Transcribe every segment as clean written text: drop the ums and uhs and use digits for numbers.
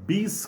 20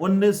19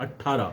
18।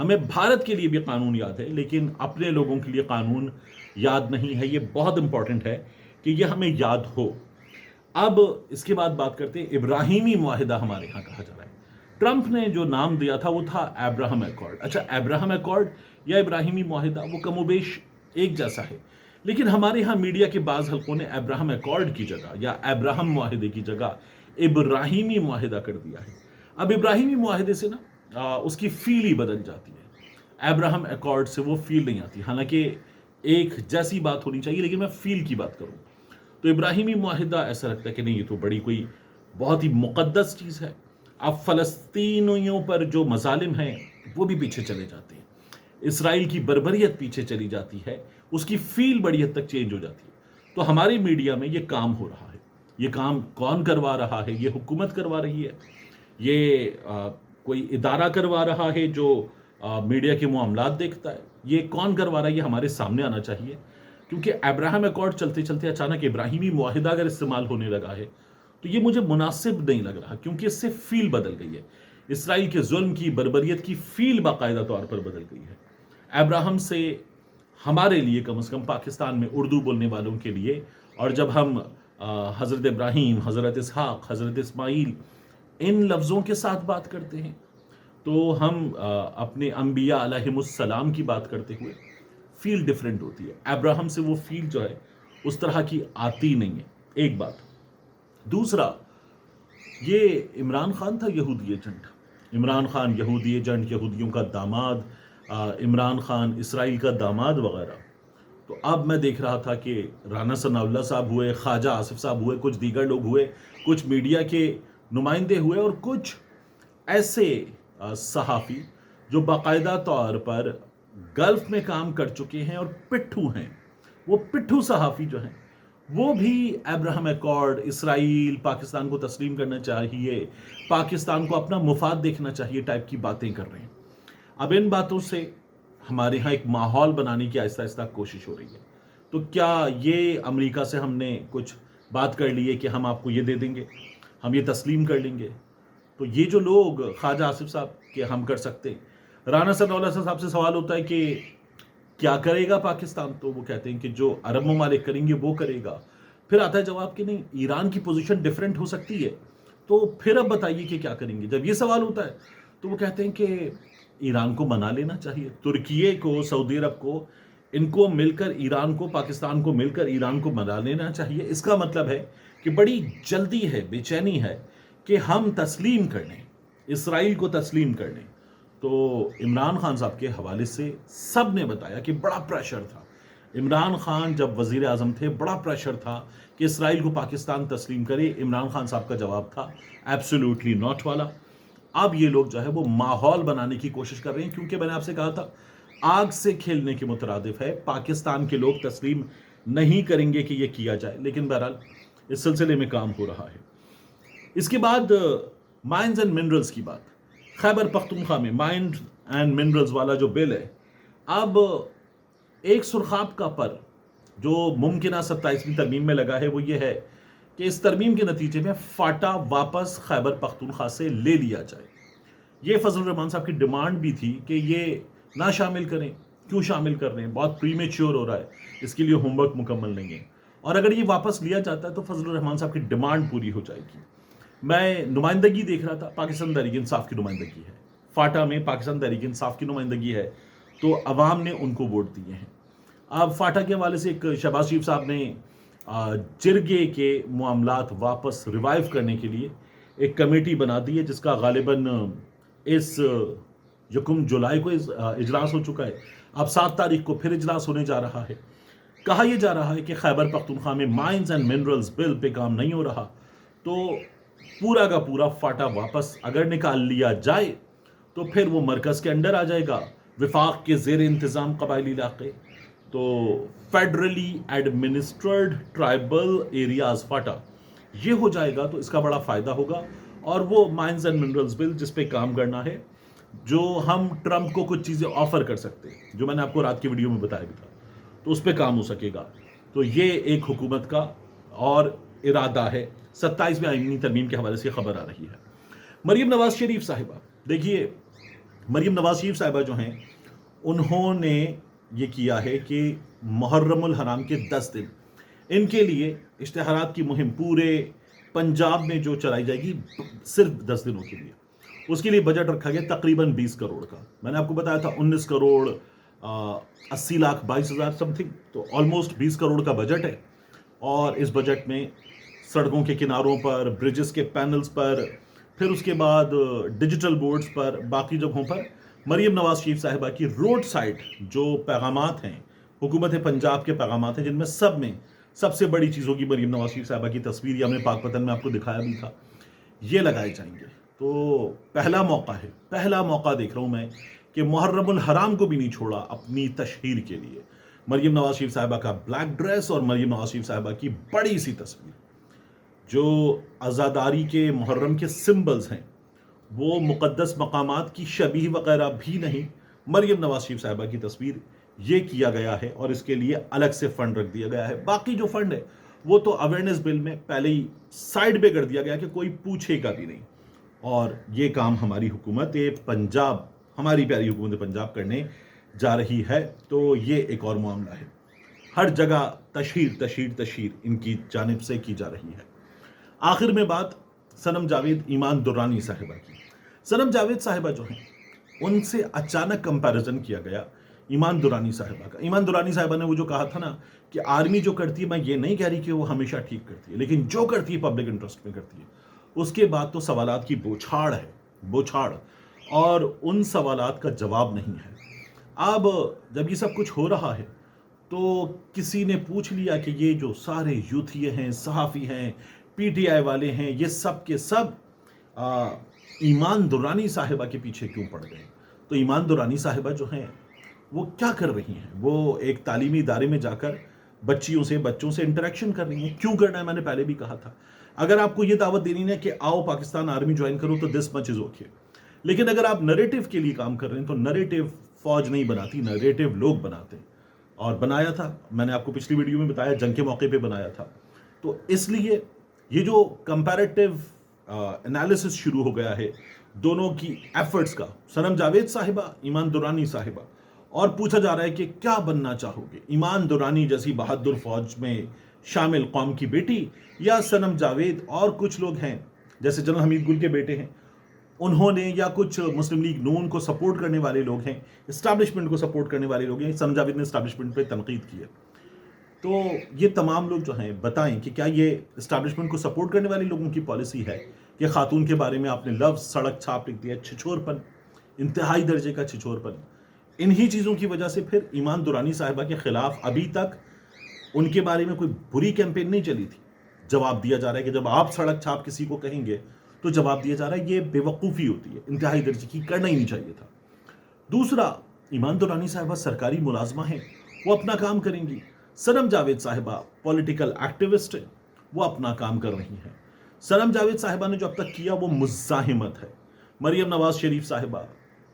ہمیں بھارت کے لیے بھی قانون یاد ہے لیکن اپنے لوگوں کے لیے قانون یاد نہیں ہے. یہ بہت امپورٹنٹ ہے کہ یہ ہمیں یاد ہو. اب اس کے بعد بات کرتے ہیں ابراہیمی معاہدہ ہمارے ہاں کہا جا رہا ہے. ٹرمپ نے جو نام دیا تھا وہ تھا ابراہم ایکارڈ. اچھا ابراہم ایکارڈ یا ابراہیمی معاہدہ وہ کم و بیش ایک جیسا ہے, لیکن ہمارے ہاں میڈیا کے بعض حلقوں نے ابراہم ایکارڈ کی جگہ یا ابراہم معاہدے کی جگہ ابراہیمی معاہدہ کر دیا ہے. اب ابراہیمی معاہدے سے نا اس کی فیل ہی بدل جاتی ہے. ابراہم ایکارڈ سے وہ فیل نہیں آتی, حالانکہ ایک جیسی بات ہونی چاہیے, لیکن میں فیل کی بات کروں تو ابراہیمی معاہدہ ایسا لگتا ہے کہ نہیں, یہ تو بڑی کوئی بہت ہی مقدس چیز ہے. اب فلسطینیوں پر جو مظالم ہیں وہ بھی پیچھے چلے جاتے ہیں, اسرائیل کی بربریت پیچھے چلی جاتی ہے, اس کی فیل بڑی حد تک چینج ہو جاتی ہے. تو ہماری میڈیا میں یہ کام ہو رہا ہے. یہ کام کون کروا رہا ہے؟ یہ حکومت کروا رہی ہے, یہ کوئی ادارہ کروا رہا ہے جو میڈیا کے معاملات دیکھتا ہے. یہ کون کروا رہا ہے؟ یہ ہمارے سامنے آنا چاہیے, کیونکہ ابراہم ایکارڈ چلتے چلتے اچانک ابراہیمی معاہدہ اگر استعمال ہونے لگا ہے تو یہ مجھے مناسب نہیں لگ رہا, کیونکہ اس سے فیل بدل گئی ہے. اسرائیل کے ظلم کی, بربریت کی فیل باقاعدہ طور پر بدل گئی ہے. ابراہم سے ہمارے لیے, کم از کم پاکستان میں اردو بولنے والوں کے لیے, اور جب ہم حضرت ابراہیم, حضرت اسحاق, حضرت اسماعیل ان لفظوں کے ساتھ بات کرتے ہیں تو ہم اپنے انبیاء علیہم السلام کی بات کرتے ہوئے فیل ڈیفرنٹ ہوتی ہے. ابراہم سے وہ فیل جو ہے اس طرح کی آتی نہیں ہے. ایک بات. دوسرا, یہ عمران خان تھا یہودی ایجنٹ. عمران خان یہودی ایجنٹ, یہودیوں کا داماد, عمران خان اسرائیل کا داماد وغیرہ. تو اب میں دیکھ رہا تھا کہ رانا ثناء اللہ صاحب ہوئے, خواجہ آصف صاحب ہوئے, کچھ دیگر لوگ ہوئے, کچھ میڈیا کے نمائندے ہوئے, اور کچھ ایسے صحافی جو باقاعدہ طور پر گلف میں کام کر چکے ہیں اور پٹھو ہیں. وہ پٹھو صحافی جو ہیں وہ بھی ابراہم ایکارڈ, اسرائیل, پاکستان کو تسلیم کرنا چاہیے, پاکستان کو اپنا مفاد دیکھنا چاہیے ٹائپ کی باتیں کر رہے ہیں. اب ان باتوں سے ہمارے ہاں ایک ماحول بنانے کی آہستہ آہستہ کوشش ہو رہی ہے. تو کیا یہ امریکہ سے ہم نے کچھ بات کر لی ہے کہ ہم آپ کو یہ دے دیں گے, ہم یہ تسلیم کر لیں گے؟ تو یہ جو لوگ, خواجہ آصف صاحب کہ ہم کر سکتے, رانا ثناء اللہ صاحب سے سوال ہوتا ہے کہ کیا کرے گا پاکستان, تو وہ کہتے ہیں کہ جو عرب ممالک کریں گے وہ کرے گا. پھر آتا ہے جواب کہ نہیں, ایران کی پوزیشن ڈیفرنٹ ہو سکتی ہے, تو پھر اب بتائیے کہ کیا کریں گے. جب یہ سوال ہوتا ہے تو وہ کہتے ہیں کہ ایران کو منا لینا چاہیے, ترکیے کو, سعودی عرب کو, ان کو مل کر ایران کو, پاکستان کو مل کر ایران کو منا لینا چاہیے. اس کا مطلب ہے کہ بڑی جلدی ہے, بے چینی ہے کہ ہم تسلیم کر لیں, اسرائیل کو تسلیم کر لیں. تو عمران خان صاحب کے حوالے سے سب نے بتایا کہ بڑا پریشر تھا. عمران خان جب وزیر اعظم تھے بڑا پریشر تھا کہ اسرائیل کو پاکستان تسلیم کرے. عمران خان صاحب کا جواب تھا ایبسولوٹلی ناٹ والا. اب یہ لوگ جو ہے وہ ماحول بنانے کی کوشش کر رہے ہیں, کیونکہ میں نے آپ سے کہا تھا آگ سے کھیلنے کے مترادف ہے. پاکستان کے لوگ تسلیم نہیں کریں گے کہ یہ کیا جائے, لیکن بہرحال اس سلسلے میں کام ہو رہا ہے. اس کے بعد مائنز اینڈ منرلز کی بات. خیبر پختونخوا میں مائنز اینڈ منرلز والا جو بل ہے, اب ایک سرخاب کا پر جو ممکنہ 27ویں ترمیم میں لگا ہے وہ یہ ہے کہ اس ترمیم کے نتیجے میں فاٹا واپس خیبر پختونخوا سے لے لیا جائے. یہ فضل الرحمان صاحب کی ڈیمانڈ بھی تھی کہ یہ نہ شامل کریں. کیوں شامل کر رہے ہیں؟ بہت پری میچور ہو رہا ہے, اس کے لیے ہوم ورک مکمل نہیں ہے. اور اگر یہ واپس لیا جاتا ہے تو فضل الرحمان صاحب کی ڈیمانڈ پوری ہو جائے گی. میں نمائندگی دیکھ رہا تھا, پاکستان تحریک انصاف کی نمائندگی ہے فاٹا میں, پاکستان تحریک انصاف کی نمائندگی ہے, تو عوام نے ان کو ووٹ دیے ہیں. اب فاٹا کے حوالے سے ایک شہباز شریف صاحب نے جرگے کے معاملات واپس ریوائیو کرنے کے لیے ایک کمیٹی بنا دی ہے, جس کا غالباً اس 1 جولائی کو اجلاس ہو چکا ہے. اب 7 تاریخ کو پھر اجلاس ہونے جا رہا ہے. کہا یہ جا رہا ہے کہ خیبر پختونخوا میں مائنز اینڈ منرلز بل پہ کام نہیں ہو رہا, تو پورا کا پورا فاٹا واپس اگر نکال لیا جائے تو پھر وہ مرکز کے انڈر آ جائے گا, وفاق کے زیر انتظام قبائلی علاقے, تو federally administered tribal areas FATA یہ ہو جائے گا. تو اس کا بڑا فائدہ ہوگا. اور وہ مائنز اینڈ منرلز بل جس پہ کام کرنا ہے, جو ہم ٹرمپ کو کچھ چیزیں آفر کر سکتے ہیں, جو میں نے آپ کو رات کی ویڈیو میں بتایا بھی تھا, تو اس پہ کام ہو سکے گا. تو یہ ایک حکومت کا اور ارادہ ہے. 27ویں آئینی ترمیم کے حوالے سے خبر آ رہی ہے. مریم نواز شریف صاحبہ, دیکھیے مریم نواز شریف صاحبہ جو ہیں انہوں نے یہ کیا ہے کہ محرم الحرام کے 10 دن ان کے لیے اشتہارات کی مہم پورے پنجاب میں جو چلائی جائے گی صرف 10 دنوں کے لیے. اس کے لیے بجٹ رکھا گیا تقریباً 20 کروڑ کا. میں نے آپ کو بتایا تھا 19 کروڑ 80 لاکھ 22 ہزار سم تھنگ, تو آلموسٹ 20 کروڑ کا بجٹ ہے. اور اس بجٹ میں سڑکوں کے کناروں پر, برجز کے پینلز پر, پھر اس کے بعد ڈیجیٹل بورڈز پر, باقی جگہوں پر مریم نواز شریف صاحبہ کی روڈ سائڈ جو پیغامات ہیں, حکومت پنجاب کے پیغامات ہیں, جن میں سب سے بڑی چیز ہوگی مریم نواز شریف صاحبہ کی تصویر. یہ ہم نے پاک پتن میں آپ کو دکھایا بھی تھا, یہ لگائے جائیں گے. تو پہلا موقع دیکھ رہا ہوں میں کہ محرم الحرام کو بھی نہیں چھوڑا اپنی تشہیر کے لیے. مریم نواز شریف صاحبہ کا بلیک ڈریس اور مریم نواز شریف صاحبہ کی بڑی سی تصویر جو عزاداری کے محرم کے سمبلز ہیں, وہ مقدس مقامات کی شبیہ وغیرہ بھی نہیں, مریم نواز شریف صاحبہ کی تصویر, یہ کیا گیا ہے. اور اس کے لیے الگ سے فنڈ رکھ دیا گیا ہے. باقی جو فنڈ ہے وہ تو اویئرنیس بل میں پہلے ہی سائڈ پہ کر دیا گیا کہ کوئی پوچھے گا بھی نہیں. اور یہ کام ہماری حکومت پنجاب, ہماری پیاری حکومت پنجاب کرنے جا رہی ہے. تو یہ ایک اور معاملہ ہے. ہر جگہ تشہیر ان کی جانب سے کی جا رہی ہے. آخر میں بات صنم جاوید ایمان درانی صاحبہ کی. صنم جاوید صاحبہ جو ہیں ان سے اچانک کمپیریزن کیا گیا ایمان درانی صاحبہ کا. ایمان درانی صاحبہ نے وہ جو کہا تھا نا کہ آرمی جو کرتی ہے, میں یہ نہیں کہہ رہی کہ وہ ہمیشہ ٹھیک کرتی ہے, لیکن جو کرتی ہے پبلک انٹرسٹ میں کرتی ہے. اس کے بعد تو سوالات کی بوچھاڑ, اور ان سوالات کا جواب نہیں ہے. اب جب یہ سب کچھ ہو رہا ہے تو کسی نے پوچھ لیا کہ یہ جو سارے یوتھیے ہیں, صحافی ہیں, پی ٹی آئی والے ہیں, یہ سب کے سب ایمان درانی صاحبہ کے پیچھے کیوں پڑ گئے؟ تو ایمان درانی صاحبہ جو ہیں وہ کیا کر رہی ہیں؟ وہ ایک تعلیمی ادارے میں جا کر بچوں سے انٹریکشن کر رہی ہیں. کیوں کرنا ہے؟ میں نے پہلے بھی کہا تھا, اگر آپ کو یہ دعوت دینی ہے کہ آؤ پاکستان آرمی جوائن کرو تو دس مچ از اوکے. لیکن اگر آپ نریٹو کے لیے کام کر رہے ہیں تو نریٹو فوج نہیں بناتی, نریٹو لوگ بناتے ہیں. اور بنایا تھا, میں نے آپ کو پچھلی ویڈیو میں بتایا, جنگ کے موقع پہ بنایا تھا. تو اس لیے یہ جو کمپیریٹیو انالیسس شروع ہو گیا ہے دونوں کی ایفرٹس کا, صنم جاوید صاحبہ, ایمان درانی صاحبہ, اور پوچھا جا رہا ہے کہ کیا بننا چاہو گے, ایمان درانی جیسی بہادر فوج میں شامل قوم کی بیٹی, یا صنم جاوید اور کچھ لوگ ہیں جیسے جنرل حمید گل کے بیٹے ہیں انہوں نے, یا کچھ مسلم لیگ نون کو سپورٹ کرنے والے لوگ ہیں, اسٹیبلشمنٹ کو سپورٹ کرنے والے لوگ ہیں. صنم جاوید نے اسٹیبلشمنٹ پہ تنقید کی ہے. تو یہ تمام لوگ جو ہیں بتائیں کہ کیا یہ اسٹیبلشمنٹ کو سپورٹ کرنے والے لوگوں کی پالیسی ہے کہ خاتون کے بارے میں آپ نے لفظ سڑک چھاپ لکھ دیا, چھچورپن, انتہائی درجے کا چھچورپن. انہی چیزوں کی وجہ سے پھر ایمان درانی صاحبہ کے خلاف ابھی تک ان کے بارے میں کوئی بری کیمپین نہیں چلی تھی. جواب دیا جا رہا ہے کہ جب آپ سڑک چھاپ کسی کو کہیں گے تو جواب دیا جا رہا ہے یہ بے وقوفی ہوتی ہے, انتہائی درجے کی, کرنا ہی نہیں چاہیے تھا. دوسرا, ایمان درانی صاحبہ سرکاری ملازمہ ہیں, وہ اپنا کام کریں گی. صنم جاوید صاحبہ پولیٹیکل ایکٹیوسٹ ہیں, وہ اپنا کام کر رہی ہیں. صنم جاوید صاحبہ نے جو اب تک کیا وہ مزاحمت ہے. مریم نواز شریف صاحبہ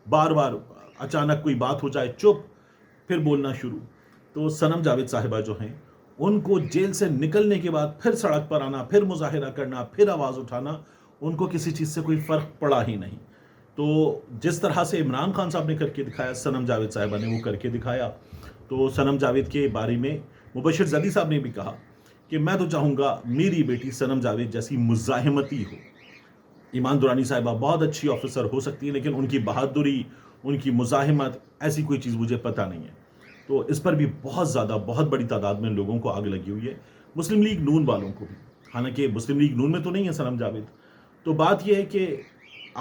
بار بار اچانک کوئی بات ہو جائے چپ, پھر بولنا شروع. تو صنم جاوید صاحبہ جو ہیں ان کو جیل سے نکلنے کے بعد پھر سڑک پر آنا, پھر مظاہرہ کرنا, پھر آواز اٹھانا, ان کو کسی چیز سے کوئی فرق پڑا ہی نہیں. تو جس طرح سے عمران خان صاحب نے کر کے دکھایا, صنم جاوید صاحبہ نے وہ کر کے دکھایا. تو صنم جاوید کے بارے میں مبشر زدی صاحب نے بھی کہا کہ میں تو چاہوں گا میری بیٹی صنم جاوید جیسی مزاحمتی ہو. ایمان درانی صاحبہ بہت اچھی آفیسر ہو سکتی ہے, لیکن ان کی بہادری, ان کی مزاحمت, ایسی کوئی چیز مجھے پتہ نہیں ہے. تو اس پر بھی بہت بڑی تعداد میں لوگوں کو آگ لگی ہوئی ہے, مسلم لیگ نون والوں کو بھی. حالانکہ مسلم لیگ نون میں تو نہیں ہے صنم جاوید. تو بات یہ ہے کہ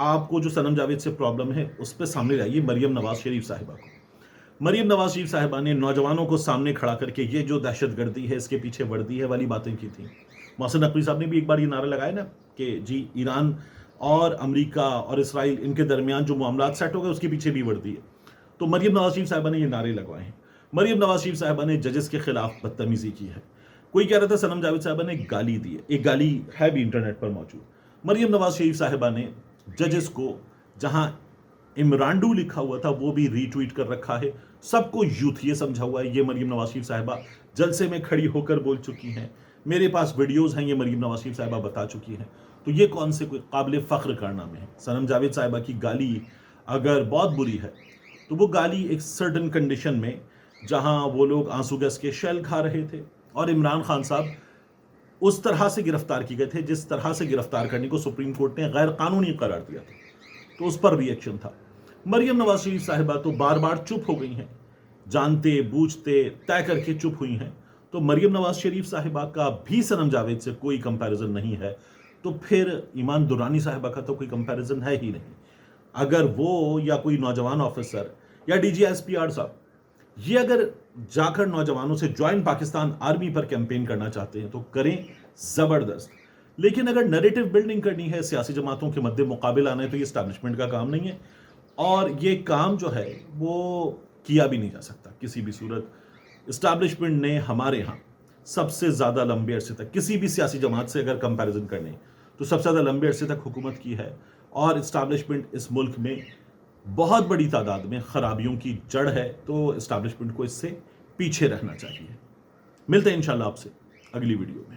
آپ کو جو صنم جاوید سے پرابلم ہے اس پہ سامنے لائیے مریم نواز شریف صاحبہ کو. مریم نواز شریف صاحبہ نے نوجوانوں کو سامنے کھڑا کر کے یہ جو دہشت گردی ہے, اس کے پیچھے وردی ہے والی باتیں کی تھیں. محسن نقوی صاحب نے بھی ایک بار یہ نعرہ لگایا نا کہ جی ایران اور امریکہ اور اسرائیل ان کے درمیان جو معاملات سیٹ ہو گئے اس کے پیچھے بھی وردی ہے. تو مریم نواز شریف صاحبہ نے یہ نعرے لگوائے ہیں. مریم نواز شریف صاحبہ نے ججز کے خلاف بدتمیزی کی ہے. کوئی کہہ رہا تھا صنم جاوید صاحبہ نے گالی دی ہے, ایک گالی ہے بھی انٹرنیٹ پر موجود. مریم نواز شریف صاحبہ نے ججز کو جہاں امرانڈو لکھا ہوا تھا وہ بھی ری ٹویٹ کر رکھا ہے, سب کو یوتھ یہ سمجھا ہوا ہے. یہ مریم نواز شریف صاحبہ جلسے میں کھڑی ہو کر بول چکی ہیں, میرے پاس ویڈیوز ہیں, یہ مریم نواز شریف صاحبہ بتا چکی ہیں. تو یہ کون سے کوئی قابل فخر کارنامے ہیں؟ صنم جاوید صاحبہ کی گالی اگر بہت بری ہے تو وہ گالی ایک سرٹن کنڈیشن میں جہاں وہ لوگ آنسو گیس کے شیل کھا رہے تھے اور عمران خان صاحب اس طرح سے گرفتار کی گئے تھے جس طرح سے گرفتار کرنے کو سپریم کورٹ نے غیر قانونی قرار دیا تھا، تو اس پر بھی ایکشن تھا۔ مریم نواز شریف صاحبہ تو بار بار چپ ہو گئی ہیں، جانتے بوجھتے طے کر کے چپ ہوئی ہیں، تو مریم نواز شریف صاحبہ کا بھی سنم جاوید سے کوئی کمپیریزن نہیں ہے، تو پھر ایمان درانی صاحبہ کا تو کوئی کمپیریزن ہے ہی نہیں۔ اگر وہ یا کوئی نوجوان آفیسر یا D G S P R صاحب یہ اگر جا کر نوجوانوں سے جوائن پاکستان آرمی پر کیمپین کرنا چاہتے ہیں تو کریں، زبردست، لیکن اگر نریٹو بلڈنگ کرنی ہے، سیاسی جماعتوں کے مد مقابل آنا ہے، تو یہ اسٹیبلشمنٹ کا کام نہیں ہے، اور یہ کام جو ہے وہ کیا بھی نہیں جا سکتا کسی بھی صورت۔ اسٹیبلشمنٹ نے ہمارے ہاں سب سے زیادہ لمبے عرصے تک کسی بھی سیاسی جماعت سے اگر کمپیریزن کرنے تو سب سے زیادہ لمبے عرصے تک حکومت کی ہے، اور اسٹیبلشمنٹ اس ملک میں بہت بڑی تعداد میں خرابیوں کی جڑ ہے، تو اسٹیبلشمنٹ کو اس سے پیچھے رہنا چاہیے۔ ملتے ہیں انشاءاللہ آپ سے اگلی ویڈیو میں۔